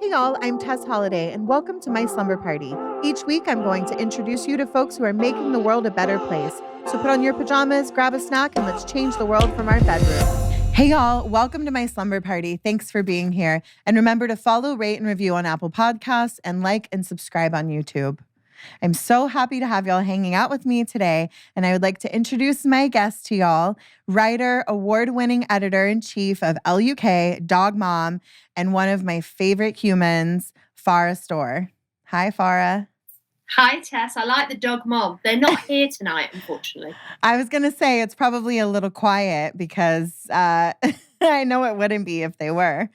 Hey y'all, I'm Tess Holliday, and welcome to my slumber party. Each week, I'm going to introduce you to folks who are making the world a better place. So put on your pajamas, grab a snack, and let's change the world from our bedroom. Hey y'all, welcome to my slumber party. Thanks for being here. And remember to follow, rate, and review on Apple Podcasts, and like and subscribe on YouTube. I'm so happy to have y'all hanging out with me today, and I would like to introduce my guest to y'all, writer, award-winning editor-in-chief of Elle UK, dog mom, and one of my favorite humans, Farrah Storr. Hi, Farrah. Hi, Tess. I like the dog mom. They're not here tonight, unfortunately. I was going to say it's probably a little quiet because I know it wouldn't be if they were.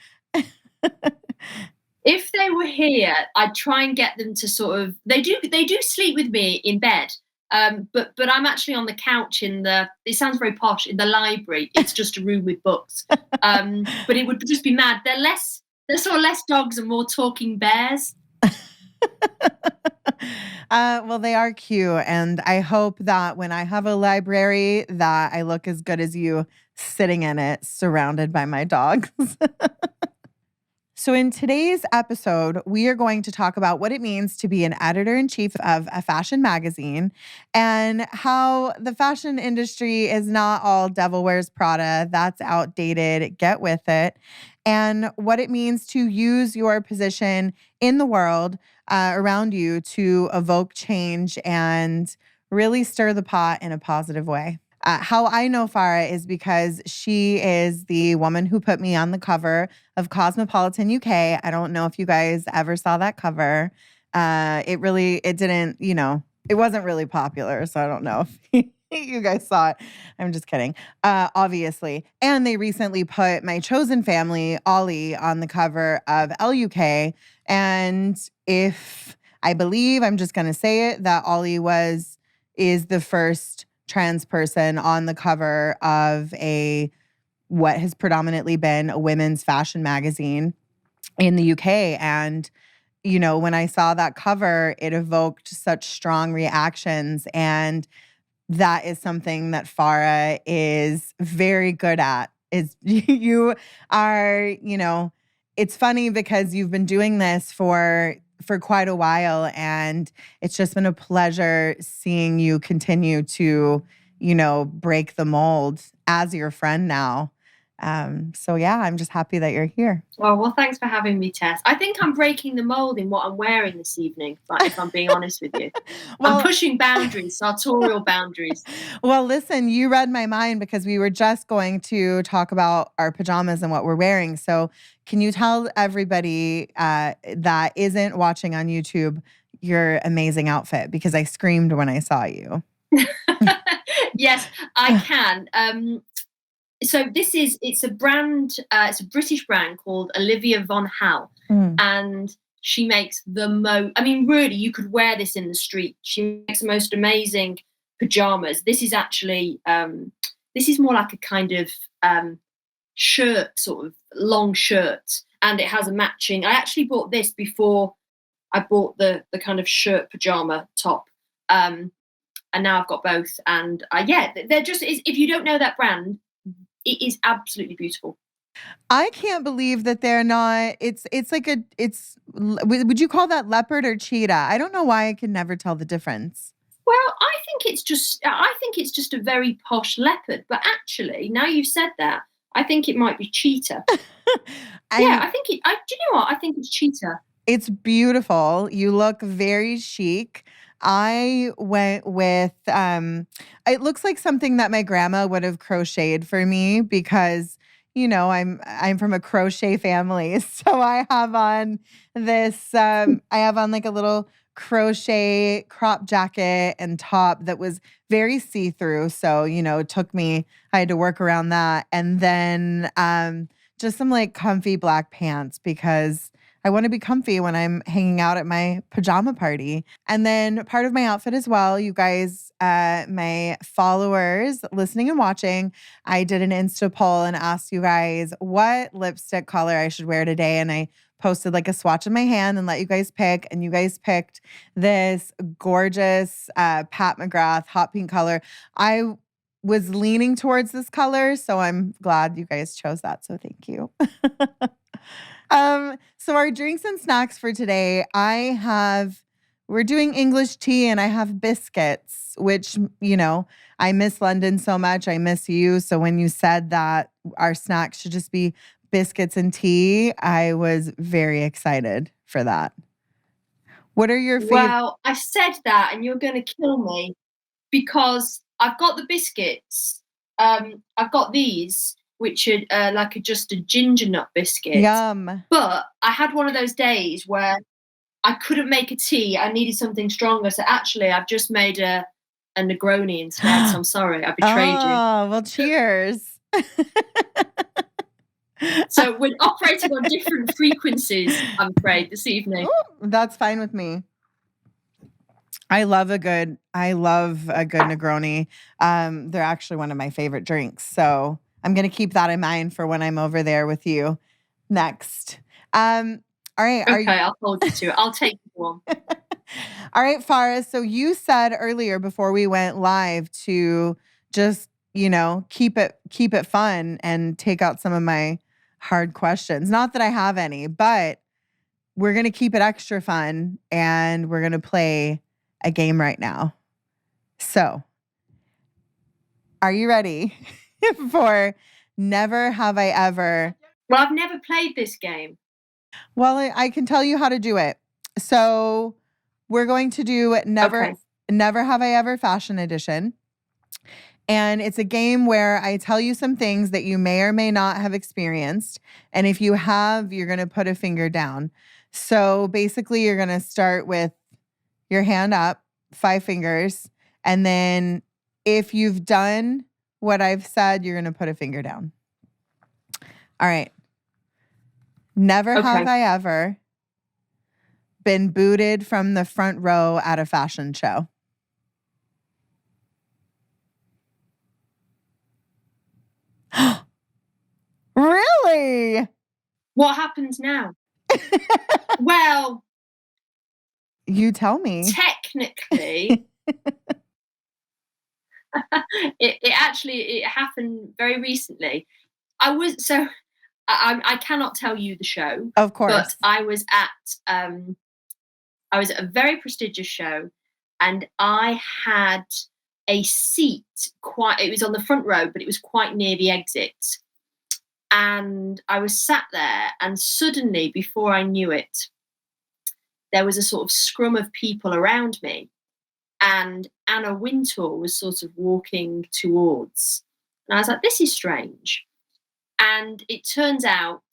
If they were here, I'd try and get them to sort of. They do sleep with me in bed, but I'm actually on the couch in the. It sounds very posh in the library. It's just a room with books, but it would just be mad. They're sort of less dogs and more talking bears. Well, they are cute, and I hope that when I have a library, that I look as good as you sitting in it, surrounded by my dogs. So in today's episode, we are going to talk about what it means to be an editor-in-chief of a fashion magazine and how the fashion industry is not all Devil Wears Prada. That's outdated. Get with it. And what it means to use your position in the world around you to evoke change and really stir the pot in a positive way. How I know Farrah is because she is the woman who put me on the cover of Cosmopolitan UK. I don't know if you guys ever saw that cover. It didn't, it wasn't really popular. So I don't know if you guys saw it. I'm just kidding. Obviously. And they recently put my chosen family, Ollie, on the cover of Elle UK. And if I believe, I'm just going to say it, that Ollie is the first trans person on the cover of what has predominantly been a women's fashion magazine in the UK. And, when I saw that cover, it evoked such strong reactions. And that is something that Farrah is very good at. Is you are, it's funny because you've been doing this for quite a while, and it's just been a pleasure seeing you continue to, break the mold as your friend now. So yeah, I'm just happy that you're here. Oh, well, thanks for having me, Tess. I think I'm breaking the mold in what I'm wearing this evening, if I'm being honest with you. Well, I'm pushing boundaries, sartorial boundaries. Well, listen, you read my mind because we were just going to talk about our pajamas and what we're wearing. So can you tell everybody that isn't watching on YouTube your amazing outfit? Because I screamed when I saw you. Yes, I can. So it's a brand, it's a British brand called Olivia Von Hal. And she makes really, you could wear this in the street. She makes the most amazing pajamas. This is actually, this is more like a kind of shirt, sort of long shirt. And it has a matching, I actually bought this before I bought the kind of shirt pajama top. And now I've got both. And they're just, if you don't know that brand, it is absolutely beautiful. I can't believe that they're not. Would you call that leopard or cheetah? I don't know why I can never tell the difference. Well, I think it's just a very posh leopard. But actually, now you've said that, I think it might be cheetah. I think do you know what? I think it's cheetah. It's beautiful. You look very chic. I went with it looks like something that my grandma would have crocheted for me because I'm from a crochet family. So I have on this I have on like a little crochet crop jacket and top that was very see-through. So, I had to work around that. And then just some like comfy black pants because I want to be comfy when I'm hanging out at my pajama party. And then part of my outfit as well, you guys, my followers listening and watching, I did an Insta poll and asked you guys what lipstick color I should wear today. And I posted like a swatch in my hand and let you guys pick. And you guys picked this gorgeous Pat McGrath hot pink color. I was leaning towards this color, so I'm glad you guys chose that. So thank you. So our drinks and snacks for today, we're doing English tea and I have biscuits, which, I miss London so much. I miss you. So when you said that our snacks should just be biscuits and tea, I was very excited for that. What are your favorite? Well, I said that and you're going to kill me because I've got the biscuits. I've got these, which are like just a ginger nut biscuit. Yum. But I had one of those days where I couldn't make a tea. I needed something stronger. So actually, I've just made a negroni instead. So I'm sorry, I betrayed you. Oh, well, cheers. So we're operating on different frequencies, I'm afraid, this evening. Ooh, that's fine with me. I love a good Negroni. They're actually one of my favorite drinks. So I'm going to keep that in mind for when I'm over there with you next. All right. Okay, I'll hold you to it. I'll take one. All right, Farrah. So you said earlier before we went live to just, keep it fun and take out some of my hard questions. Not that I have any, but we're going to keep it extra fun and we're going to play a game right now. So, are you ready for Never Have I Ever? Well, I've never played this game. Well, I can tell you how to do it. So, we're going to do Never Have I Ever Fashion Edition. And it's a game where I tell you some things that you may or may not have experienced. And if you have, you're going to put a finger down. So basically, you're going to start with your hand up, 5 fingers. And then if you've done what I've said, you're going to put a finger down. All right. Never have I ever been booted from the front row at a fashion show. Really? What happens now? Well, you tell me. Technically, it happened very recently. I cannot tell you the show, of course, but I was at a very prestigious show, and I had a seat it was on the front row, but it was quite near the exit. And I was sat there, and suddenly, before I knew it, there was a sort of scrum of people around me. And Anna Wintour was sort of walking towards. And I was like, this is strange. And it turns out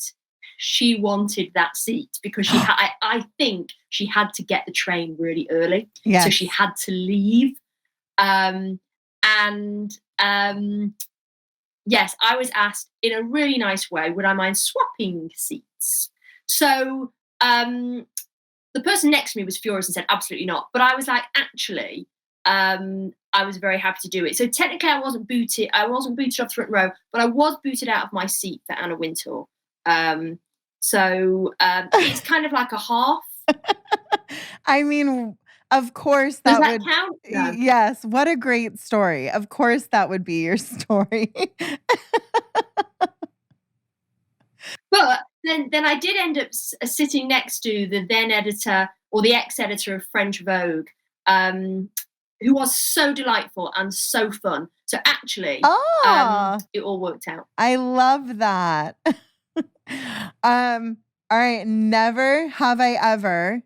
she wanted that seat because I think she had to get the train really early. Yes. So she had to leave. Yes, I was asked in a really nice way, would I mind swapping seats? So the person next to me was furious and said, absolutely not. But I was like, actually, I was very happy to do it. So technically I wasn't booted off the front row, but I was booted out of my seat for Anna Wintour. So it's kind of like a half. I mean, of course that would count. No. Yes, what a great story. Of course that would be your story. But then I did end up sitting next to the then editor or the ex-editor of French Vogue, who was so delightful and so fun. So actually, it all worked out. I love that. All right. Never have I ever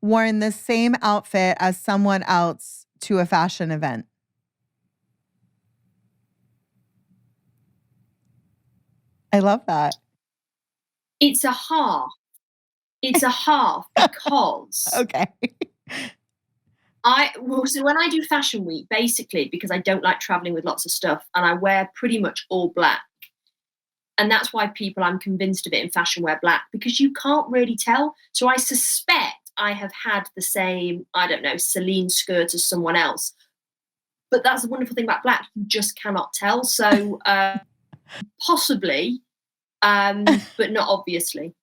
worn the same outfit as someone else to a fashion event. I love that. It's a half. It's a half because okay. So when I do Fashion Week, basically, because I don't like traveling with lots of stuff, and I wear pretty much all black. And that's why people, I'm convinced of it, in fashion wear black, because you can't really tell. So I suspect I have had the same, I don't know, Celine skirt as someone else. But that's the wonderful thing about black. You just cannot tell. So possibly, but not obviously.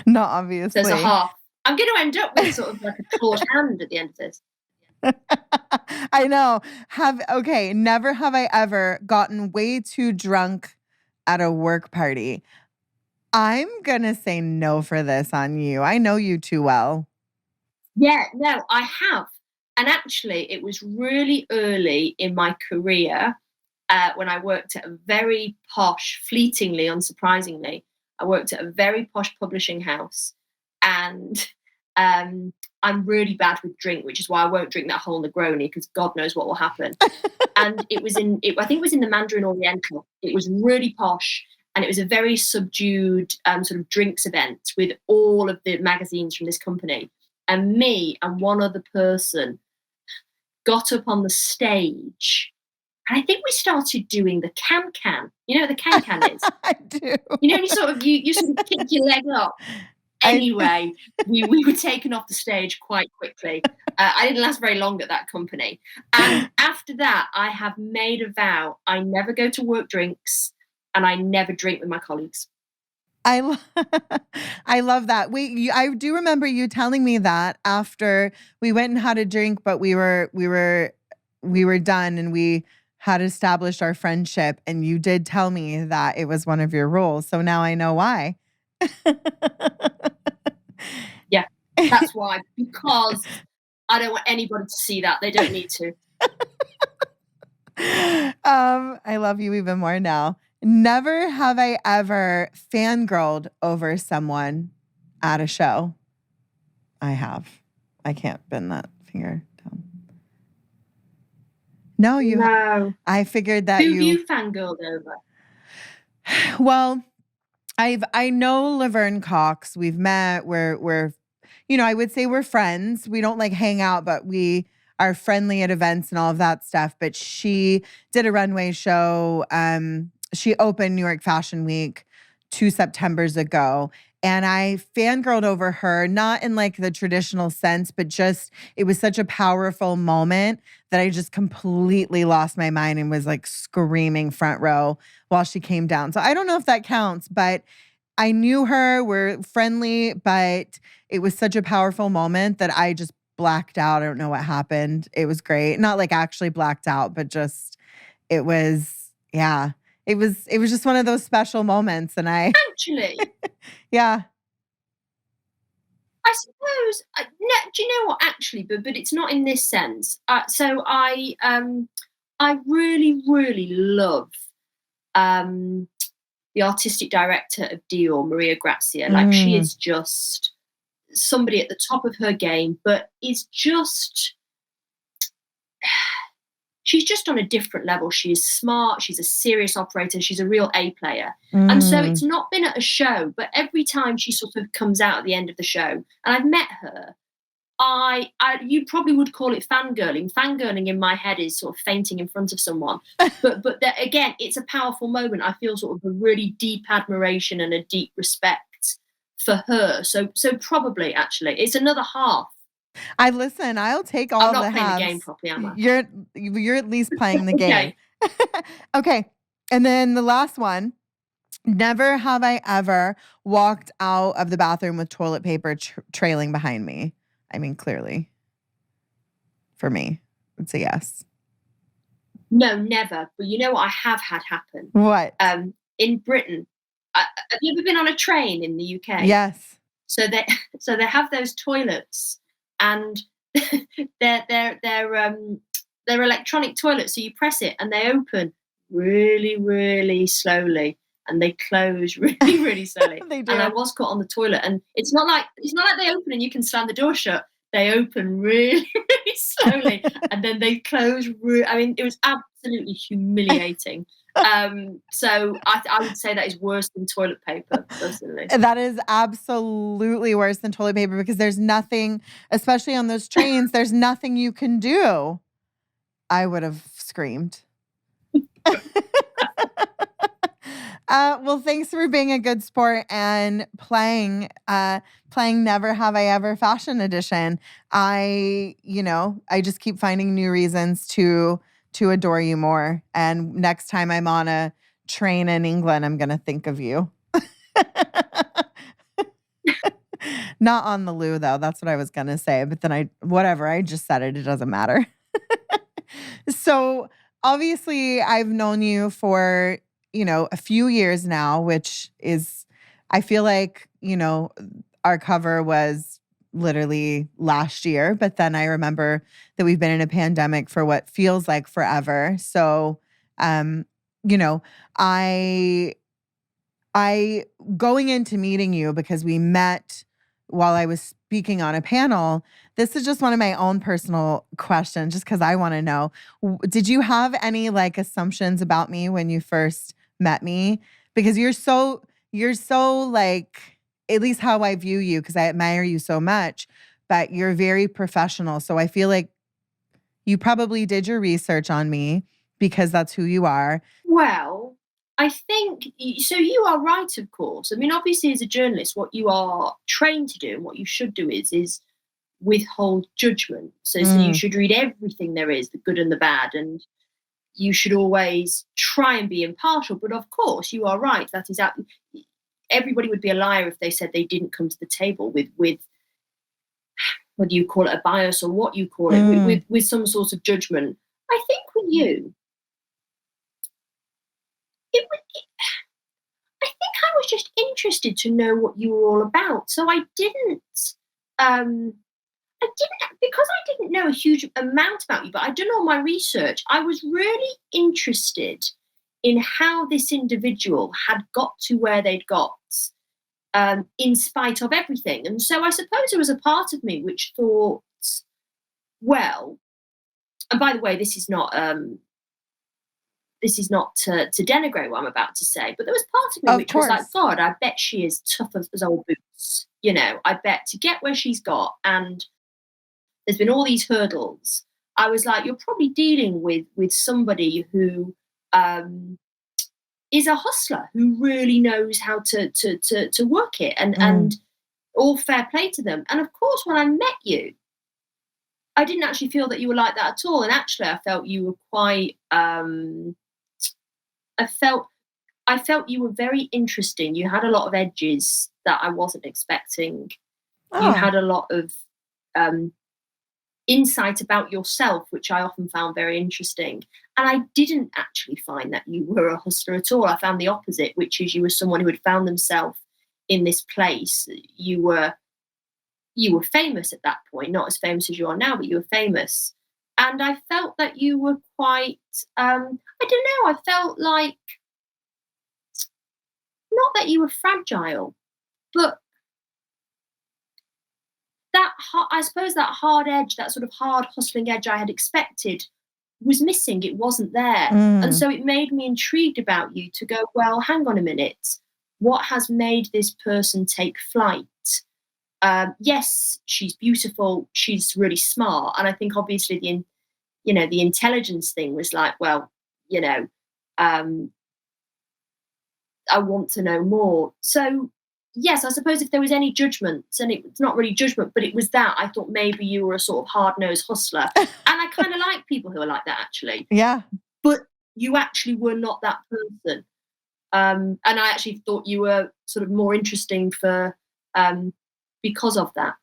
Not obviously. There's a half. I'm going to end up with sort of like a clawed hand at the end of this. I know. Never have I ever gotten way too drunk at a work party. I'm going to say no for this on you. I know you too well. Yeah, no, I have. And actually, it was really early in my career when I worked at a very posh, fleetingly, unsurprisingly, I worked at a very posh publishing house. And I'm really bad with drink, which is why I won't drink that whole Negroni because God knows what will happen. And I think it was in the Mandarin Oriental. It was really posh. And it was a very subdued sort of drinks event with all of the magazines from this company. And me and one other person got up on the stage. And I think we started doing the can-can. You know what the can-can is? I do. You know, you sort of kick your leg up. Anyway, we were taken off the stage quite quickly. I didn't last very long at that company. And after that, I have made a vow. I never go to work drinks and I never drink with my colleagues. I love that. I do remember you telling me that after we went and had a drink, but we were done and we had established our friendship, and you did tell me that it was one of your rules. So now I know why. Yeah, that's why. Because I don't want anybody to see that. They don't need to. I love you even more now. Never have I ever fangirled over someone at a show. I have. I can't bend that finger down. No, you. No. I figured that Who have you fangirled over? Well, I know Laverne Cox. We've met. We're I would say we're friends. We don't like hang out, but we are friendly at events and all of that stuff. But she did a runway show. She opened New York Fashion Week 2 Septembers ago. And I fangirled over her, not in like the traditional sense, but just it was such a powerful moment that I just completely lost my mind and was like screaming front row while she came down. So I don't know if that counts, but I knew her, we're friendly, but it was such a powerful moment that I just blacked out. I don't know what happened. It was great. Not like actually blacked out, but just it was, yeah. It was just one of those special moments. And I actually, yeah. I suppose, do you know what, actually, but it's not in this sense. So I really, really love the artistic director of Dior, Maria Grazia. Like, she is just somebody at the top of her game, but is just... she's just on a different level. She is smart. She's a serious operator. She's a real A player. And so it's not been at a show, but every time she sort of comes out at the end of the show, and I've met her, you probably would call it fangirling. Fangirling in my head is sort of fainting in front of someone. But again, it's a powerful moment. I feel sort of a really deep admiration and a deep respect for her. So probably, actually, it's another half. I'll take all the halves. I'm not playing the game properly, am I? You're at least playing the game. Okay. And then the last one. Never have I ever walked out of the bathroom with toilet paper trailing behind me. I mean, clearly. For me, it's a yes. No, never. But you know what I have had happen? What? In Britain. Have you ever been on a train in the UK? Yes. So they have those toilets, and they're electronic toilets. So you press it and they open really, really slowly, and they close really, really slowly. They do. And I was caught on the toilet, and it's not like they open and you can slam the door shut. They open really, really slowly, and then they close. It was absolutely humiliating. So I would say that is worse than toilet paper, personally. That is absolutely worse than toilet paper, because there's nothing, especially on those trains, there's nothing you can do. I would have screamed. Well, thanks for being a good sport and playing Never Have I Ever Fashion Edition. I just keep finding new reasons to adore you more. And next time I'm on a train in England, I'm going to think of you. Not on the loo, though. That's what I was going to say. But then I just said it. It doesn't matter. So obviously I've known you for, a few years now, which is I feel like, our cover was literally last year, but then I remember that we've been in a pandemic for what feels like forever. So, you know, I I going into meeting you because we met while I was speaking on a panel. This is just one of my own personal questions, just because I want to know. Did you have any like assumptions about me when you first met me? Because you're so like, at least how I view you, because I admire you so much, but you're very professional. So I feel like you probably did your research on me because that's who you are. Well, I think so. You are right, of course. I mean, obviously, as a journalist, what you are trained to do and what you should do is withhold judgment. So you Mm, should read everything there is, the good and the bad, and you should always try and be impartial. But of course, you are right. That is everybody would be a liar if they said they didn't come to the table with whether you call it a bias or what you call it, with, mm. with, with some sort of judgment. I think with you, it would. I think I was just interested to know what you were all about. So um, I didn't, because I didn't know a huge amount about you, but I'd done all my research. I was really interested in how this individual had got to where they'd got, in spite of everything. And so I suppose there was a part of me which thought, well, and by the way, this is not to denigrate what I'm about to say, but there was part of me Of which was like, course. God, I bet she is tough as old boots. I bet to get where she's got, and there's been all these hurdles. I was like, you're probably dealing with somebody who um, is a hustler, who really knows how to work it, and Mm. all fair play to them. And of course, when I met you, I didn't actually feel that you were like that at all. And actually, I felt you were quite. I felt I felt you were very interesting. You had a lot of edges that I wasn't expecting. You Oh, had a lot of um, insight about yourself, which I often found very interesting. And I didn't actually find that you were a hustler at all. I found the opposite, which is you were someone who had found themselves in this place. You were famous at that point, not as famous as you are now, but you were famous. And I felt that you were quite. I don't know. I felt like not that you were fragile, but I suppose that hard edge, that sort of hard hustling edge I had expected was missing. It wasn't there. And mm. so it made me intrigued about you to go, well, hang on a minute. What has made this person take flight? Yes, she's beautiful. She's really smart. And I think obviously the intelligence thing was like, well, you know, um, I want to know more. So yes, I suppose if there was any judgment, and it's not really judgment, but it was that I thought maybe you were a sort of hard-nosed hustler. And I kind of like people who are like that, actually. Yeah. But you actually were not that person. And I actually thought you were sort of more interesting because of that.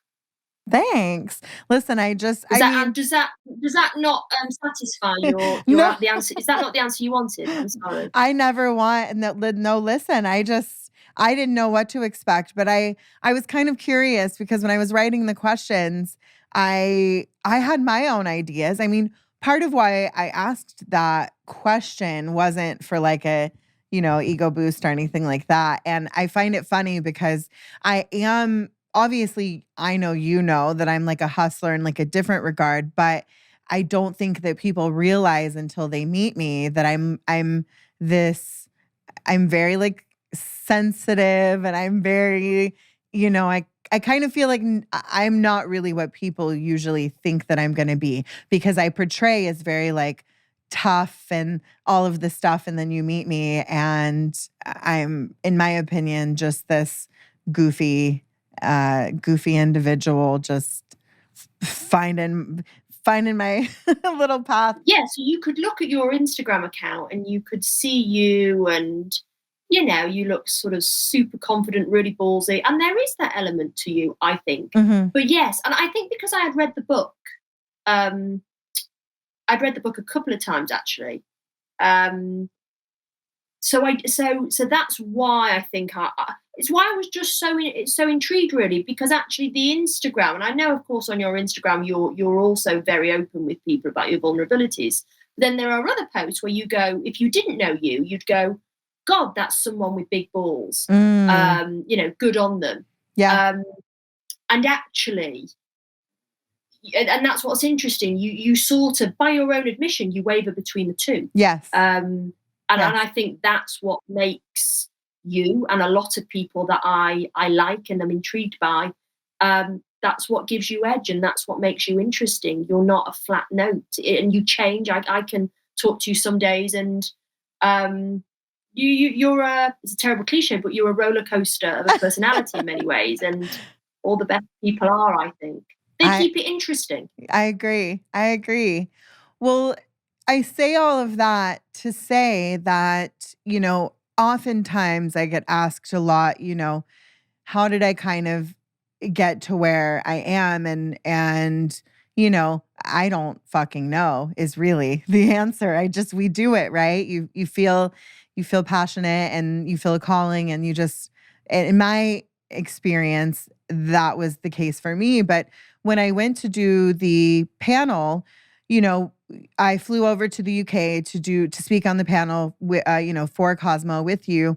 Thanks. Listen, Does I that mean, not satisfy no, the answer? Is that not the answer you wanted? I'm sorry. I never want, no, listen, I didn't know what to expect, but I was kind of curious because when I was writing the questions, I had my own ideas. I mean, part of why I asked that question wasn't for like a, ego boost or anything like that. And I find it funny because I am obviously, I know that I'm like a hustler in like a different regard, but I don't think that people realize until they meet me that this I'm very like sensitive, and I'm very, I kind of feel like I'm not really what people usually think that I'm going to be, because I portray as very like tough and all of this stuff, and then you meet me and I'm, in my opinion, just this goofy goofy individual, just finding my little path. Yeah, so you could look at your Instagram account and you could see you, and you look sort of super confident, really ballsy, and there is that element to you, I think. Mhm. But yes, and I think because I had read the book, um, I'd read the book a couple of times actually. Um, So that's why I think it's why I was just so intrigued, really, because actually the Instagram, and I know, of course, on your Instagram you're also very open with people about your vulnerabilities. But then there are other posts where you go, if you didn't know you'd go, God, that's someone with big balls. Good on them. Yeah. And actually, and that's what's interesting. You sort of, by your own admission, you waver between the two. Yes. And I think that's what makes you and a lot of people that I like and I'm intrigued by. That's what gives you edge, and that's what makes you interesting. You're not a flat note, and you change. I can talk to you some days, and you're it's a terrible cliche, but you're a roller coaster of a personality in many ways, and all the best people are, I think. They keep it interesting. I agree. Well, I say all of that to say that, oftentimes I get asked a lot, how did I kind of get to where I am? And, I don't fucking know is really the answer. We do it, right? You feel passionate and you feel a calling, and you just, in my experience, that was the case for me. But when I went to do the panel, I flew over to the UK to speak on the panel for Cosmo with you.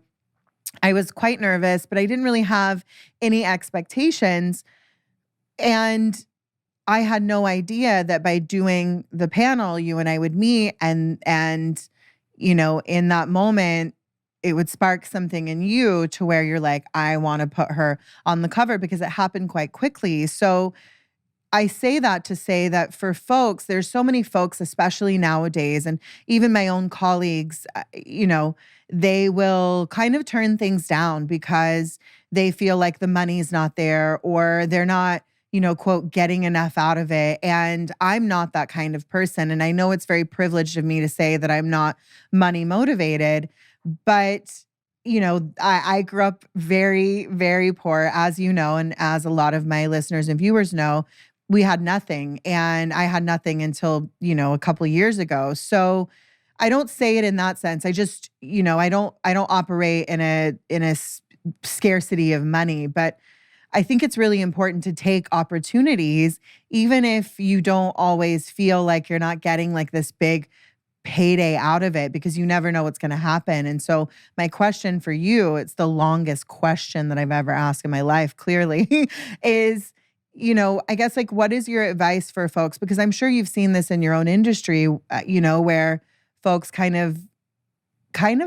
I was quite nervous, but I didn't really have any expectations. And I had no idea that by doing the panel, you and I would meet, and in that moment, it would spark something in you to where you're like, I want to put her on the cover, because it happened quite quickly. So I say that to say that for folks, there's so many folks, especially nowadays, and even my own colleagues, they will kind of turn things down because they feel like the money's not there, or they're not, quote, getting enough out of it. And I'm not that kind of person. And I know it's very privileged of me to say that I'm not money motivated, but I grew up very, very poor, as you know, and as a lot of my listeners and viewers know. We had nothing, and I had nothing until, a couple of years ago. So I don't say it in that sense. I just, I don't operate in a scarcity of money, but I think it's really important to take opportunities, even if you don't always feel like you're not getting like this big payday out of it, because you never know what's going to happen. And so my question for you, it's the longest question that I've ever asked in my life, clearly, is, I guess, like, what is your advice for folks? Because I'm sure you've seen this in your own industry, where folks kind of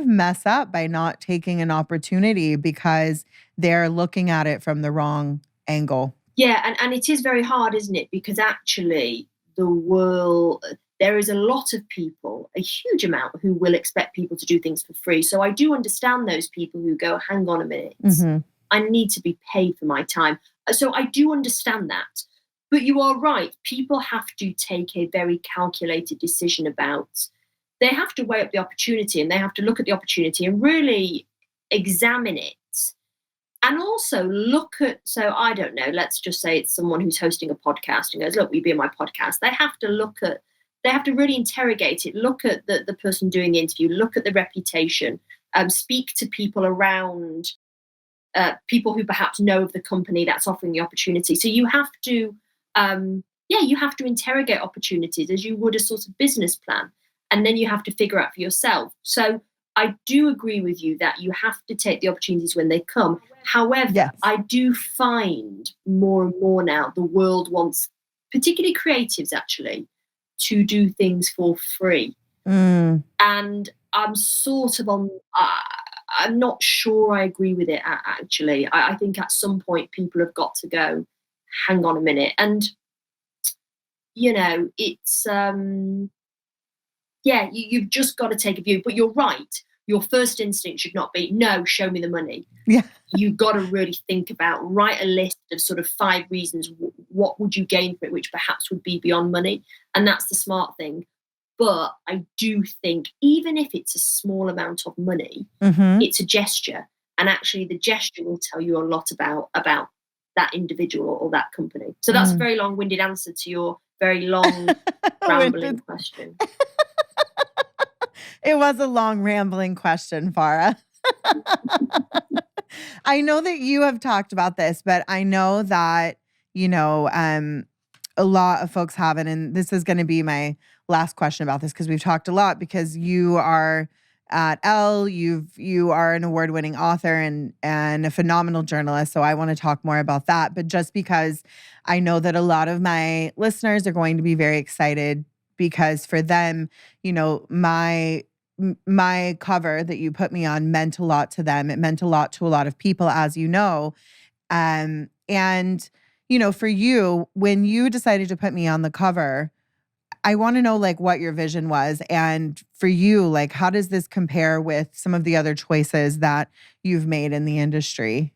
mess up by not taking an opportunity because they're looking at it from the wrong angle. Yeah, and it is very hard, isn't it? Because actually there is a lot of people, a huge amount, who will expect people to do things for free. So I do understand those people who go, hang on a minute, I need to be paid for my time. So I do understand that. But you are right. People have to take a very calculated decision they have to weigh up the opportunity, and they have to look at the opportunity and really examine it. And also look at, so I don't know, let's just say it's someone who's hosting a podcast and goes, look, will you be on my podcast? They have to really interrogate it, look at the person doing the interview, look at the reputation, speak to people around, people who perhaps know of the company that's offering the opportunity. So you have to, you have to interrogate opportunities as you would a sort of business plan. And then you have to figure out for yourself. So I do agree with you that you have to take the opportunities when they come. However, yes, I do find more and more now the world wants, particularly creatives actually, to do things for free. And I'm sort of I'm not sure I agree with it, actually. I think at some point people have got to go, hang on a minute. And, it's, you've just got to take a view. But you're right. Your first instinct should not be, no, show me the money. Yeah. You've got to really think about, write a list of sort of 5 reasons, what would you gain from it, which perhaps would be beyond money. And that's the smart thing. But I do think even if it's a small amount of money, it's a gesture. And actually the gesture will tell you a lot about that individual or that company. So that's a very long-winded answer to your very long, rambling question. It was a long, rambling question, Farrah. I know that you have talked about this, but I know that, a lot of folks haven't. And this is going to be my last question about this because we've talked a lot because you are at Elle, you are an award-winning author and a phenomenal journalist. So I want to talk more about that. But just because I know that a lot of my listeners are going to be very excited because for them, my cover that you put me on meant a lot to them. It meant a lot to a lot of people, as you know. And, for you, when you decided to put me on the cover, I want to know what your vision was. And for you, how does this compare with some of the other choices that you've made in the industry?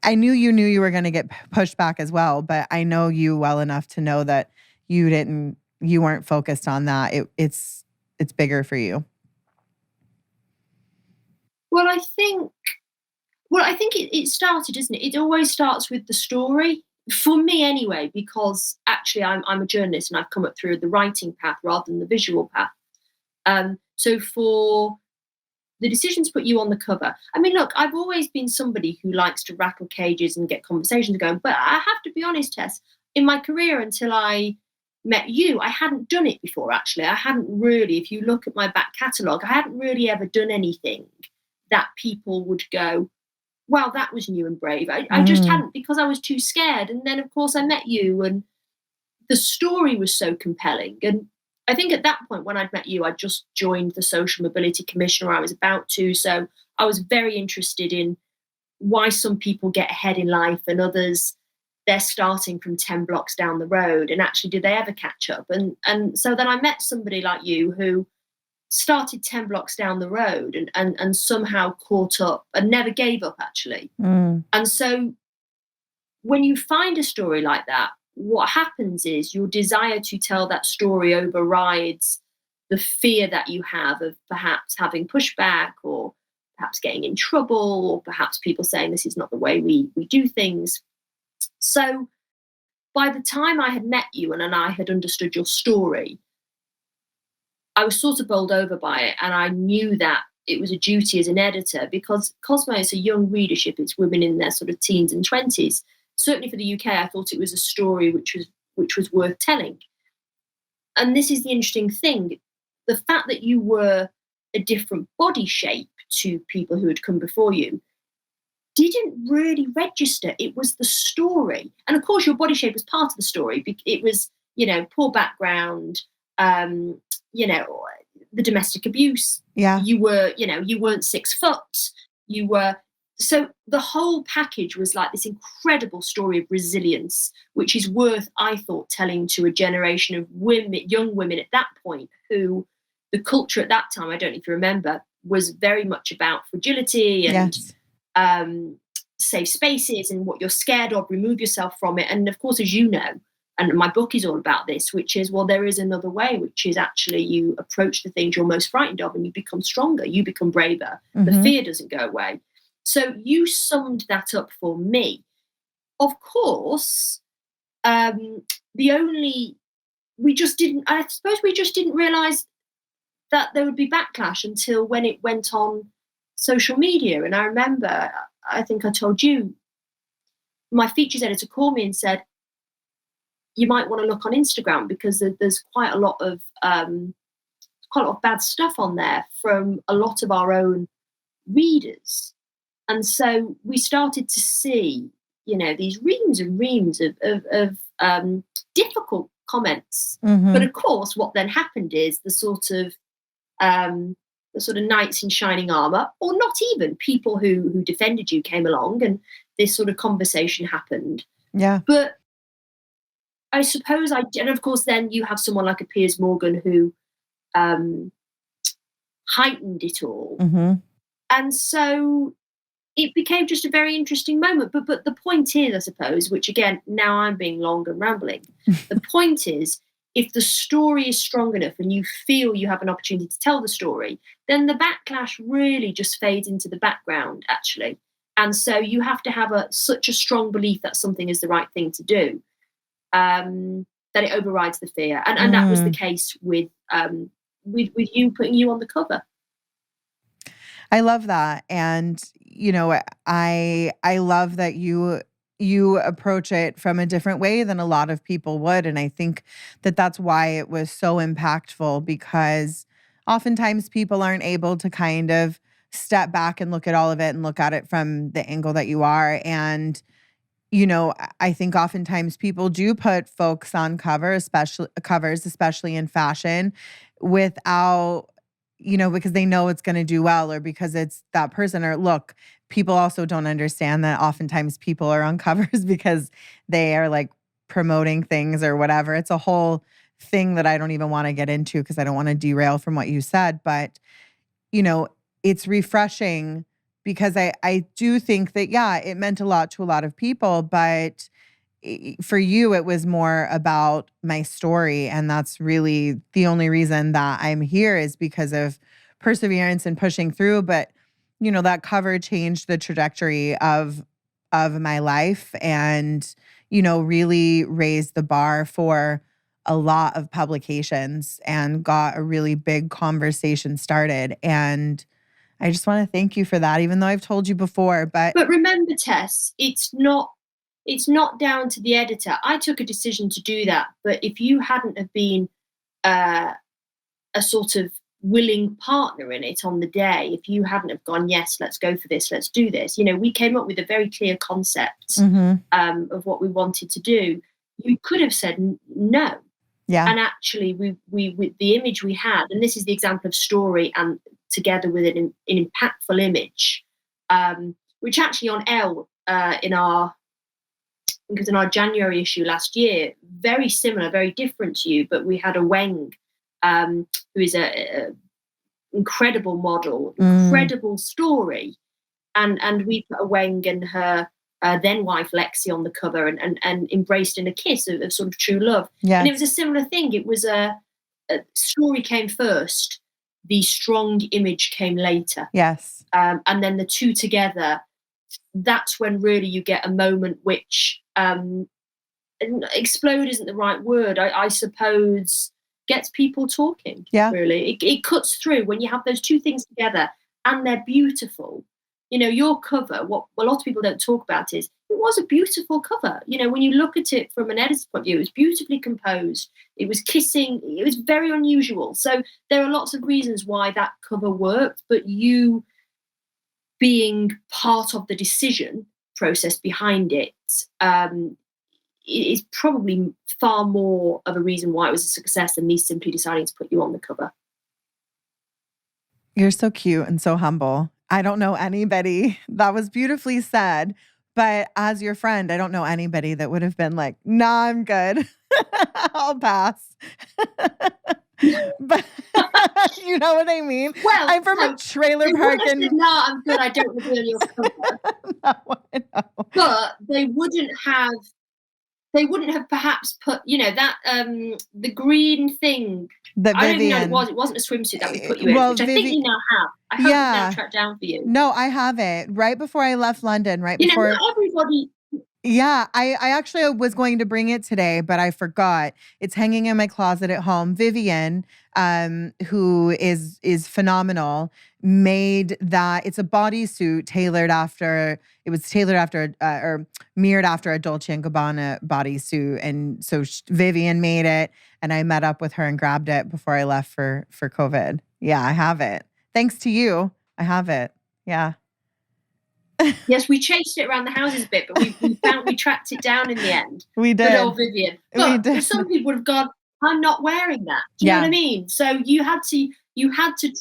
I knew you were going to get pushed back as well, but I know you well enough to know that you weren't focused on that. It's bigger for you. Well, I think it started, isn't it? It always starts with the story. For me anyway, because actually I'm a journalist and I've come up through the writing path rather than the visual path. So for the decision to put you on the cover, I mean, look, I've always been somebody who likes to rattle cages and get conversations going, but I have to be honest, Tess, in my career until I met you, I hadn't done it before, actually. I hadn't really, if you look at my back catalogue, I hadn't really ever done anything that people would go, wow, that was new and brave. I just hadn't, because I was too scared. And then, of course, I met you and the story was so compelling. And I think at that point when I'd met you, I just joined the Social Mobility Commission, or I was about to. So I was very interested in why some people get ahead in life and others, they're starting from 10 blocks down the road. And actually, do they ever catch up? And so then I met somebody like you who started 10 blocks down the road and somehow caught up and never gave up, actually. And so when you find a story like that, what happens is your desire to tell that story overrides the fear that you have of perhaps having pushback or perhaps getting in trouble or perhaps people saying this is not the way we do things. So by the time I had met you and I had understood your story, I was sort of bowled over by it, and I knew that it was a duty as an editor because Cosmo is a young readership. It's women in their sort of teens and 20s. Certainly for the UK, I thought it was a story which was worth telling. And this is the interesting thing. The fact that you were a different body shape to people who had come before you didn't really register. It was the story. And of course, your body shape was part of the story. It was, poor background, the domestic abuse. Yeah. You were, you weren't 6 foot. You were. So the whole package was like this incredible story of resilience, which is worth, I thought, telling to a generation of women, young women at that point, who the culture at that time, I don't know if you remember, was very much about fragility and safe spaces and what you're scared of, remove yourself from it. And of course, as you know, and my book is all about this, which is, well, there is another way, which is actually you approach the things you're most frightened of and you become stronger, you become braver. The fear doesn't go away. So you summed that up for me. Of course, I suppose we just didn't realize that there would be backlash until when it went on social media. And I remember, I think I told you, my features editor called me and said, you might want to look on Instagram because there's quite a lot of bad stuff on there from a lot of our own readers. And so we started to see, these reams and reams of difficult comments. But of course, what then happened is the sort of knights in shining armor, or not even people who defended you came along, and this sort of conversation happened. Yeah. But I suppose and of course, then you have someone like a Piers Morgan who heightened it all. And so it became just a very interesting moment. But the point is, I suppose, which again, now I'm being long and rambling, the point is, if the story is strong enough and you feel you have an opportunity to tell the story, then the backlash really just fades into the background, actually. And so you have to have such a strong belief that something is the right thing to do, that it overrides the fear. And that was the case with with you putting you on the cover. I love that. And, you know, I love that you approach it from a different way than a lot of people would. And I think that that's why it was so impactful, because oftentimes people aren't able to kind of step back and look at all of it and look at it from the angle that you are. And, you know, I think oftentimes people do put folks on covers, especially in fashion, without, you know, because they know it's going to do well, or because it's that person. Or look, people also don't understand that oftentimes people are on covers because they are like promoting things or whatever. It's a whole thing that I don't even want to get into because I don't want to derail from what you said. But, you know, it's refreshing because I do think that, yeah, it meant a lot to a lot of people, but for you, it was more about my story. And that's really the only reason that I'm here, is because of perseverance and pushing through. But, you know, that cover changed the trajectory of my life, and, you know, really raised the bar for a lot of publications and got a really big conversation started. And I just want to thank you for that, even though I've told you before. But remember, Tess, it's not down to the editor. I took a decision to do that, but if you hadn't have been a sort of willing partner in it on the day, if you hadn't have gone, yes, let's go for this, let's do this. You know, we came up with a very clear concept of what we wanted to do. You could have said no. Yeah. And actually, we with the image we had, and this is the example of story and together with an impactful image, which actually on Elle in our January issue last year, very similar, very different to you, but we had a Weng, who is a incredible model, incredible story, and we put a Weng and her then wife Lexi on the cover, and embraced in a kiss of sort of true love. Yes. And it was a similar thing. It was a story came first, the strong image came later. Yes. And then the two together, that's when really you get a moment which explode isn't the right word, I suppose, gets people talking. Yeah. Really. It cuts through when you have those two things together and they're beautiful. You know, your cover, what a lot of people don't talk about is it was a beautiful cover. You know, when you look at it from an editor's point of view, it was beautifully composed. It was kissing. It was very unusual. So there are lots of reasons why that cover worked, but you being part of the decision process behind it is probably far more of a reason why it was a success than me simply deciding to put you on the cover. You're so cute and so humble. I don't know anybody. That was beautifully said. But as your friend, I don't know anybody that would have been like, nah, I'm good. I'll pass. But you know what I mean? Well, I'm from a trailer park and no, I'm good. I don't want to be on your cover. No, I know. But they wouldn't have perhaps put, you know, that the green thing. That I don't even know Vivian. what it was. It wasn't a swimsuit that we put you in, Well, which I think you now have. I hope it's now tracked down for you. No, I have it. Right before I left London, before. Not everybody. Yeah, I actually was going to bring it today, but I forgot. It's hanging in my closet at home. Vivian, who is phenomenal, made that. It's a bodysuit tailored after or mirrored after a Dolce and Gabbana bodysuit, and so Vivian made it, and I met up with her and grabbed it before I left for COVID. Yeah, I have it. Thanks to you, I have it. Yeah. Yes, we chased it around the houses a bit, but we tracked it down in the end. We did. Good old Vivian. But some people would have gone, I'm not wearing that. Do you know what I mean? So you had to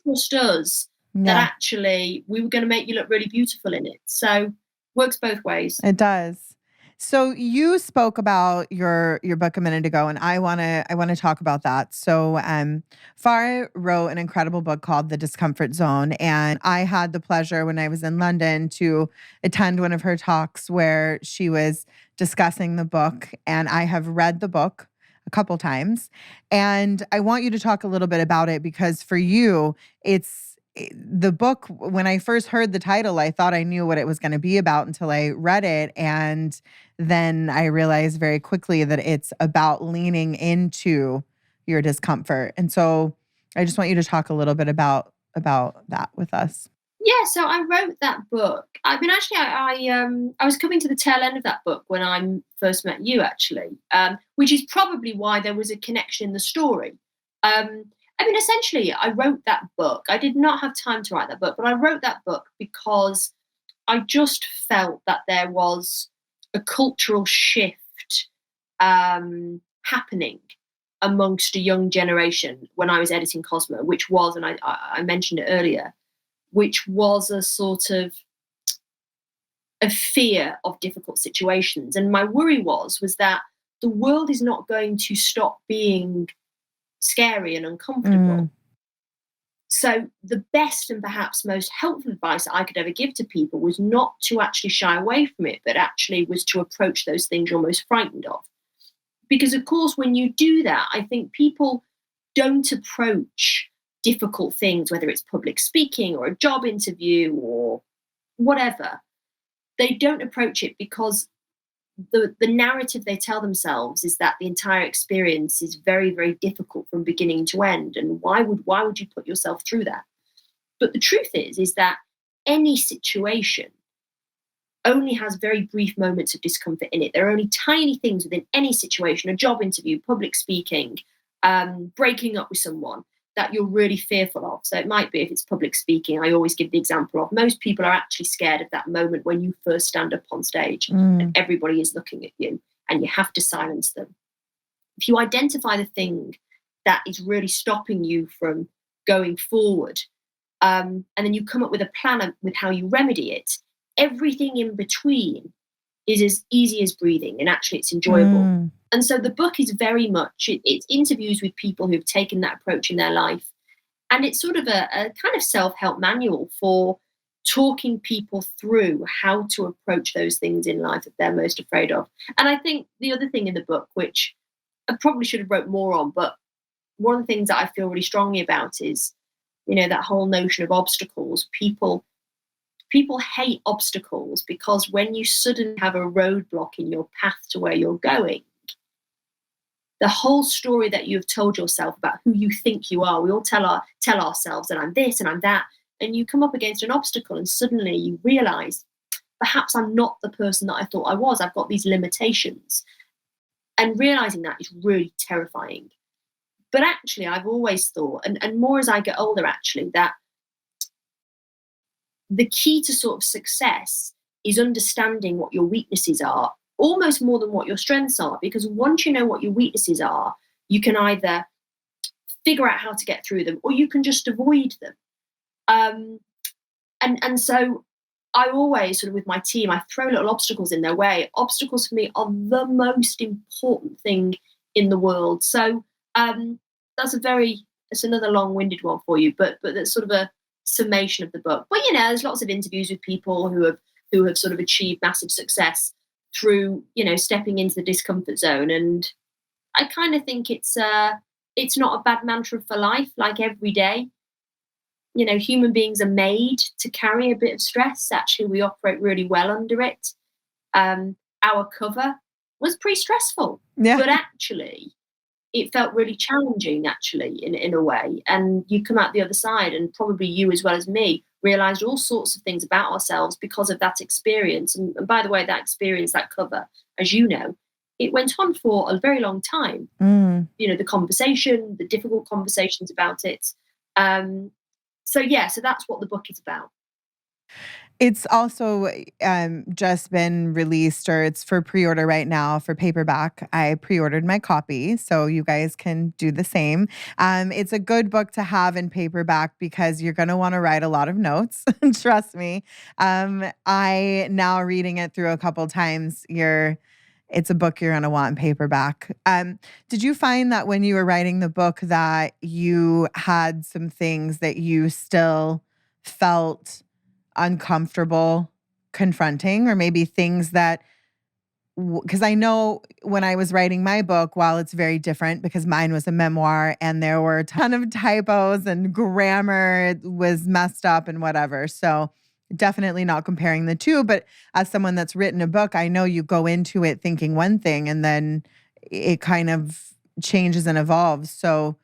trust us that actually we were going to make you look really beautiful in it. So works both ways. It does. So you spoke about your book a minute ago, and I want to talk about that. So Farrah wrote an incredible book called The Discomfort Zone, and I had the pleasure when I was in London to attend one of her talks where she was discussing the book, and I have read the book a couple times, and I want you to talk a little bit about it, because for you, the book, when I first heard the title, I thought I knew what it was going to be about until I read it. And then I realized very quickly that it's about leaning into your discomfort. And so I just want you to talk a little bit about that with us. Yeah, so I wrote that book. I mean, actually, I was coming to the tail end of that book when I first met you, actually, which is probably why there was a connection in the story. I mean, essentially, I wrote that book. I did not have time to write that book, but I wrote that book because I just felt that there was a cultural shift happening amongst a young generation when I was editing Cosmo, which was, and I mentioned it earlier, which was a sort of a fear of difficult situations. And my worry was that the world is not going to stop being scary and uncomfortable. So the best and perhaps most helpful advice I could ever give to people was not to actually shy away from it, but actually was to approach those things you're most frightened of. Because, of course, when you do that, I think people don't approach difficult things, whether it's public speaking or a job interview or whatever. They don't approach it because the narrative they tell themselves is that the entire experience is very, very difficult from beginning to end. And why would you put yourself through that? But the truth is that any situation only has very brief moments of discomfort in it. There are only tiny things within any situation, a job interview, public speaking, breaking up with someone, that you're really fearful of. So it might be, if it's public speaking, I always give the example of most people are actually scared of that moment when you first stand up on stage and everybody is looking at you and you have to silence them. If you identify the thing that is really stopping you from going forward, and then you come up with a plan with how you remedy it, everything in between is as easy as breathing, and actually it's enjoyable. And so the book is very much, it's interviews with people who've taken that approach in their life. And it's sort of a kind of self-help manual for talking people through how to approach those things in life that they're most afraid of. And I think the other thing in the book, which I probably should have wrote more on, but one of the things that I feel really strongly about is, that whole notion of obstacles. People hate obstacles because when you suddenly have a roadblock in your path to where you're going, the whole story that you've told yourself about who you think you are, we all tell ourselves that I'm this and I'm that, and you come up against an obstacle and suddenly you realize, perhaps I'm not the person that I thought I was. I've got these limitations. And realizing that is really terrifying. But actually, I've always thought, and more as I get older, actually, that the key to sort of success is understanding what your weaknesses are, almost more than what your strengths are. Because once you know what your weaknesses are, you can either figure out how to get through them or you can just avoid them. And so I always, sort of with my team, I throw little obstacles in their way. Obstacles for me are the most important thing in the world. So it's another long-winded one for you, but that's sort of a summation of the book. But there's lots of interviews with people who have sort of achieved massive success through stepping into the discomfort zone, and I kind of think it's not a bad mantra for life. Like every day, human beings are made to carry a bit of stress. Actually, we operate really well under it. Our cover was pretty stressful, but actually it felt really challenging, actually, in a way. And you come out the other side, and probably you as well as me realized all sorts of things about ourselves because of that experience. And by the way, that experience, that cover, as you know, it went on for a very long time. The conversation, the difficult conversations about it. So that's what the book is about. It's also just been released, or it's for pre-order right now for paperback. I pre-ordered my copy, so you guys can do the same. It's a good book to have in paperback because you're going to want to write a lot of notes. Trust me. I now reading it through a couple times, it's a book you're going to want in paperback. Did you find that when you were writing the book that you had some things that you still felt uncomfortable confronting, or maybe things that, because I know when I was writing my book, while it's very different because mine was a memoir and there were a ton of typos and grammar was messed up and whatever. So definitely not comparing the two. But as someone that's written a book, I know you go into it thinking one thing and then it kind of changes and evolves. So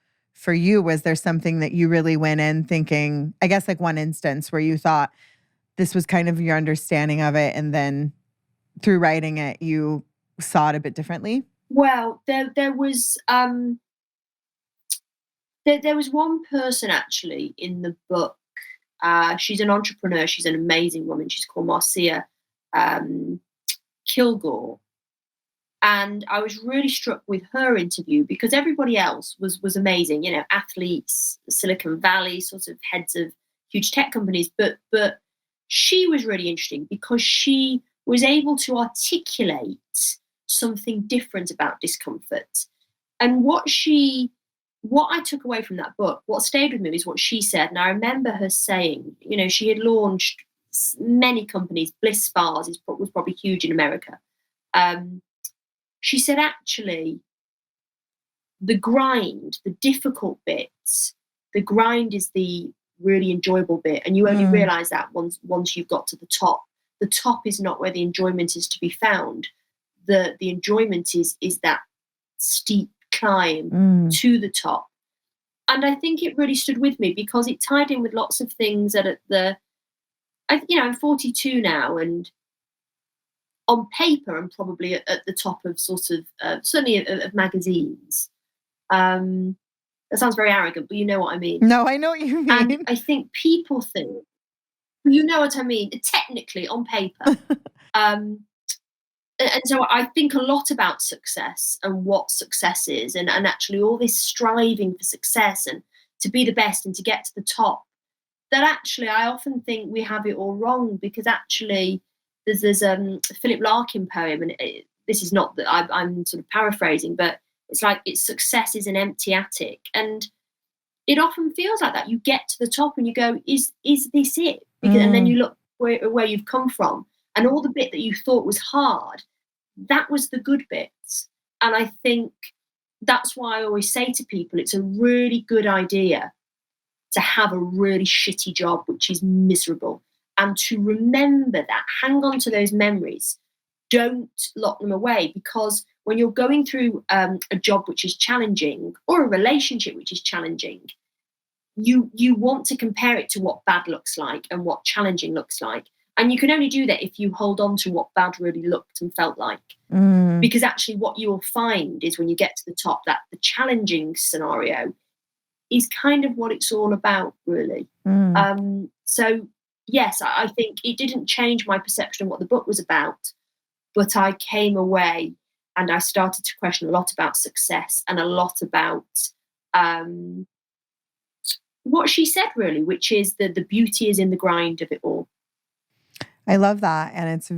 for you, was there something that you really went in thinking, I guess like one instance where you thought this was kind of your understanding of it, and then through writing it, you saw it a bit differently? Well, there was there was one person actually in the book. She's an entrepreneur. She's an amazing woman. She's called Marcia Kilgore. And I was really struck with her interview because everybody else was amazing, you know, athletes, Silicon Valley, sort of heads of huge tech companies. But she was really interesting because she was able to articulate something different about discomfort. And what I took away from that book, what stayed with me is what she said. And I remember her saying, you know, she had launched many companies. Bliss Spas was probably huge in America. She said, actually, the grind, the difficult bits, the grind is the really enjoyable bit. And you only realize that once you've got to the top. The top is not where the enjoyment is to be found. The enjoyment is that steep climb to the top. And I think it really stood with me because it tied in with lots of things I'm 42 now, and on paper, I'm probably at the top of sort of, certainly of magazines. That sounds very arrogant, but you know what I mean. No, I know what you mean. And I think people think, you know what I mean, technically on paper. And so I think a lot about success and what success is, and actually all this striving for success and to be the best and to get to the top, that actually I often think we have it all wrong, because actually there's a Philip Larkin poem, and this is not that I'm sort of paraphrasing, but it's like success is an empty attic. And it often feels like that. You get to the top and you go, is this it? And then you look where you've come from, and all the bit that you thought was hard, that was the good bits. And I think that's why I always say to people, it's a really good idea to have a really shitty job, which is miserable, and to remember that, hang on to those memories, don't lock them away, because when you're going through a job which is challenging, or a relationship which is challenging, you want to compare it to what bad looks like and what challenging looks like. And you can only do that if you hold on to what bad really looked and felt like. Because actually what you'll find is when you get to the top, that the challenging scenario is kind of what it's all about, really. So, yes, I think it didn't change my perception of what the book was about, but I came away and I started to question a lot about success and a lot about what she said, really, which is that the beauty is in the grind of it all. I love that. And it's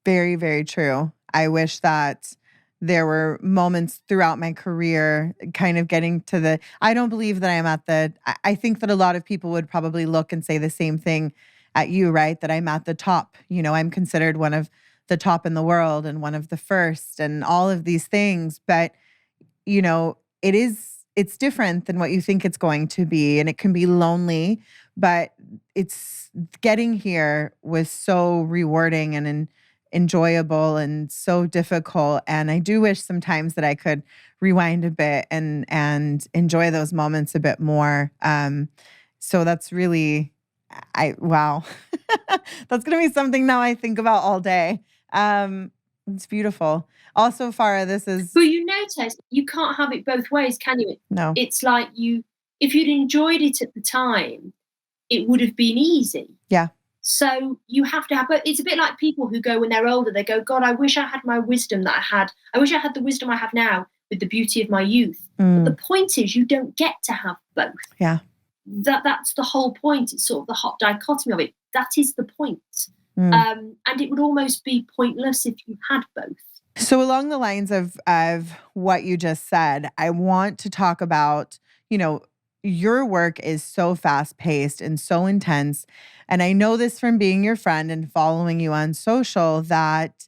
very, very true. I wish that there were moments throughout my career kind of getting to I don't believe that I am I think that a lot of people would probably look and say the same thing at you, right? That I'm at the top. You know, I'm considered one of the top in the world and one of the first and all of these things. But, you know, it's different than what you think it's going to be. And it can be lonely, but getting here was so rewarding and enjoyable and so difficult. And I do wish sometimes that I could rewind a bit and enjoy those moments a bit more. So that's really, wow. That's going to be something now I think about all day. It's beautiful. Also, Farrah, this is... But you know, Tess, you can't have it both ways, can you? No. It's like if you'd enjoyed it at the time, it would have been easy. Yeah. So you have to have, but it's a bit like people who go when they're older, they go, God, I wish I had my wisdom that I had. I wish I had the wisdom I have now with the beauty of my youth. But the point is, you don't get to have both. Yeah. That's the whole point. It's sort of the hot dichotomy of it. That is the point. And it would almost be pointless if you had both. So along the lines of what you just said, I want to talk about, you know, your work is so fast-paced and so intense. And I know this from being your friend and following you on social, that